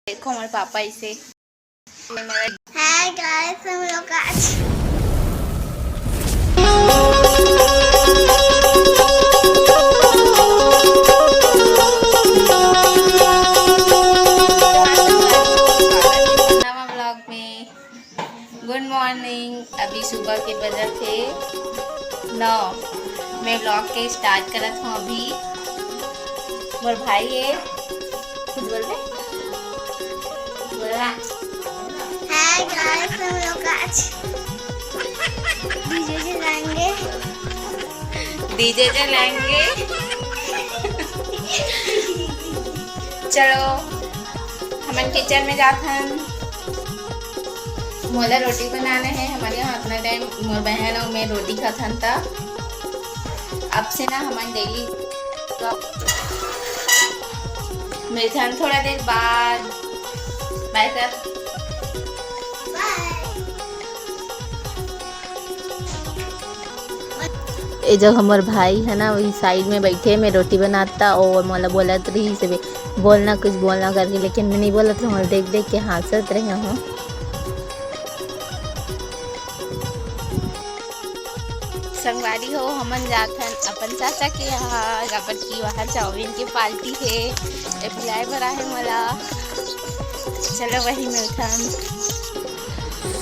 देखो हमारे पापा इसे हाय गाइस, हम लोग आज व्लॉग में। Good morning. अभी सुबह के बजे थे 9। मैं व्लॉग के स्टार्ट करा था अभी। मोर भाई है, कुछ बोल रहे हाय गाइस, हम लोग आज डीजे चलाएंगे। डीजे चलाएंगे। चलो हम किचन में जाते हैं। मोला रोटी बनाना है। हमारे यहाँ अपना टाइम मोर बहन और मैं रोटी खाथन था। अब से ना हमारे डेली मिलते हैं थोड़ा देर बाद। बाय कर। ये जो हमारे भाई है ना वही साइड में बैठे, मैं रोटी बनाता और मोला बोलत रही से बोलना कुछ बोलना करके, लेकिन मैं नहीं बोलत रहा। देख देख के हंसत रहे हूँ। संगवारी हो हमन जाथन अपन चाचा के यहाँ अपन की वहाँ चाउमीन की पार्टी है। बुलाए भरा है मोला। चलो वही मिलथन।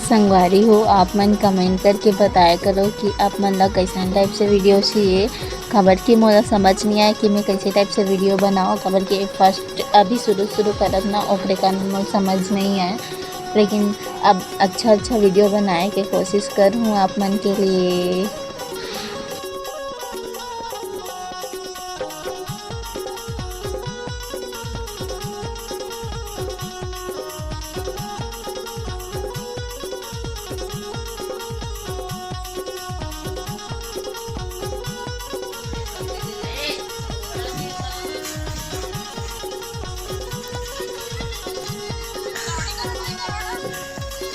संगवारी हो आप मन कमेंट करके बताया करो कि आप मन ला कैसा टाइप से वीडियो चाहिए। खबर की मोला समझ नहीं आया कि मैं कैसे टाइप से वीडियो बनाऊँ। खबर के फर्स्ट अभी शुरू करत ना ओकरे कारण मुझे समझ नहीं आया, लेकिन अब अच्छा वीडियो बनाए के कोशिश करूँ आप मन के लिए।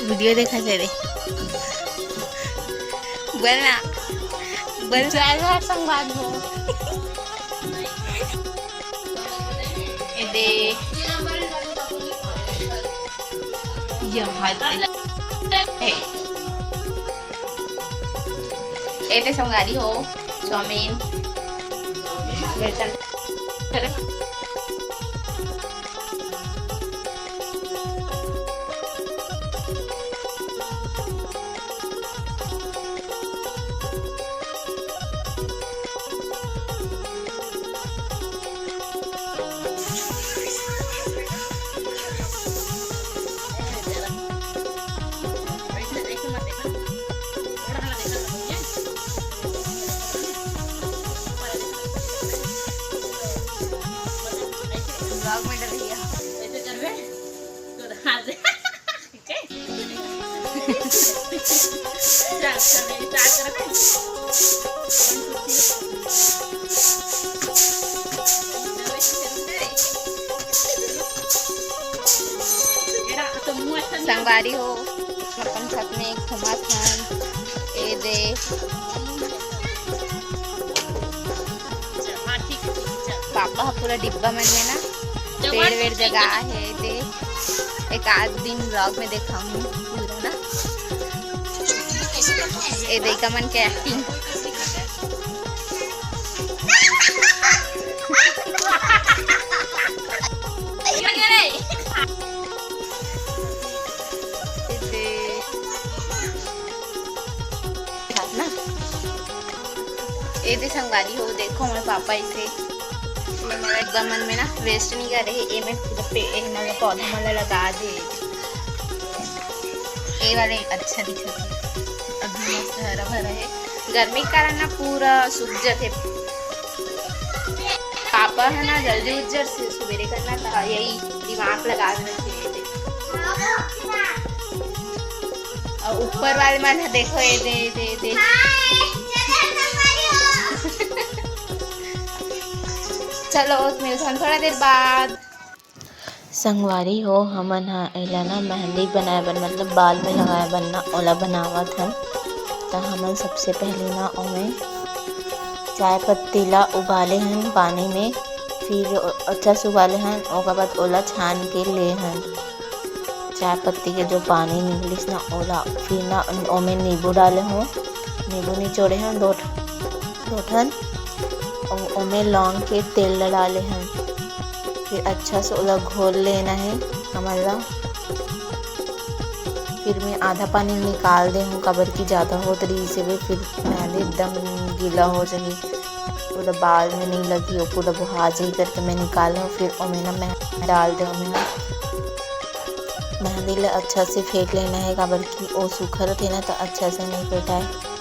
वीडियो देखा तेरे बोलना बोल संवाद हो ये संगारी हो चाउमीन ब्लॉग में डल गया। ऐसे करवे तो हाथ ठीक है। संगवारी हो अपन छत में घुमा थान। ए दे पापा पूरा डिब्बा मन में ना पेड़ जगह है। दे एक आध दिन ब्लॉग में देखा हूँ पूरा ना। ये देखा मन के एक्टिंग। ये दे संगवारी हो देखो हमारे पापा इसे मेरा मन में ना वेस्ट नहीं कर रहे। ये मैं पूरा पौधा वाला लगा दे। ये वाले अच्छा दिख रहा है। अभी मस्त हरा भरा है। गर्मी के कारण ना पूरा सूख जाते। पापा है ना जल्दी उज्जर से सवेरे करना था, यही दिमाग लगा देते थे। और ऊपर वाले मन देखो ये दे चलो मिलते हैं थोड़ा देर बाद। संगवारी हो हमन एला ना मेहंदी बनाए बन मतलब बाल में लगाए बनना ओला बनावत हन। तो हमन सबसे पहले ना ओमे चाय पत्ती ला उबाले हन पानी में। फिर अच्छा से उबाले हन। ओकर बाद ओला छान के ले हन। चाय पत्ती के जो पानी निकलिस ना ओला, फिर ना ओमे नींबू डाले हूँ। नींबू निचोड़े हैं दो ठन। ओमे लौंग के तेल डाले हैं। फिर अच्छा से ओला घोल लेना है हमारा। फिर मैं आधा पानी निकाल दे हूँ, काबर की ज़्यादा हो तो इसे भी फिर मेहंदी एकदम गीला हो जाए, पूरा बाल में नहीं लगी और पूरा बुहा जाए करके मैं निकाल हूँ। फिर ओमे ना मेहंदी डाल दे। ओमे ना मेहंदी ले अच्छा से फेंट लेना है, काबर की वो सूखा रहते ना तो अच्छा से नहीं फेंटाए।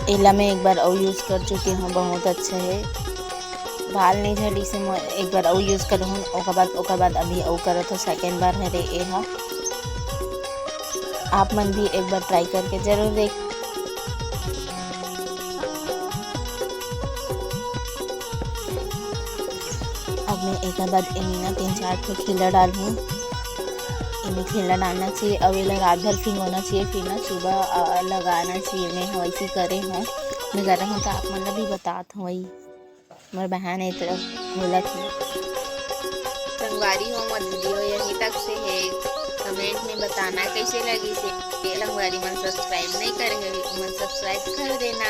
एला मैं एक बार और यूज़ कर चुकी हूँ, बहुत अच्छा है। बाल नहीं झड़ी से मैं एक बार और यूज़ कर हूँ। ओकर बाद अभी और करत हो सेकेंड बार है रे एहा। आप मन भी एक बार ट्राई करके जरूर देख। अब मैं एक बाद इन्हें ना 3-4 ठो खीला डाल हूँ। इन्हें खीला डालना चाहिए और ये रात भर भिगोना चाहिए, फिर ना सुबह लगाना चाहिए। मैं वैसे करे हूँ, मैं कर रहा हूँ तो आप मन भी बतात हूँ। वही मेरी बहन एक तरफ बोला थी। संगवारी हो मत वीडियो यहीं तक से है। कमेंट में बताना कैसे लगी से। संगवारी मन सब्सक्राइब नहीं करेंगे, मन सब्सक्राइब कर देना।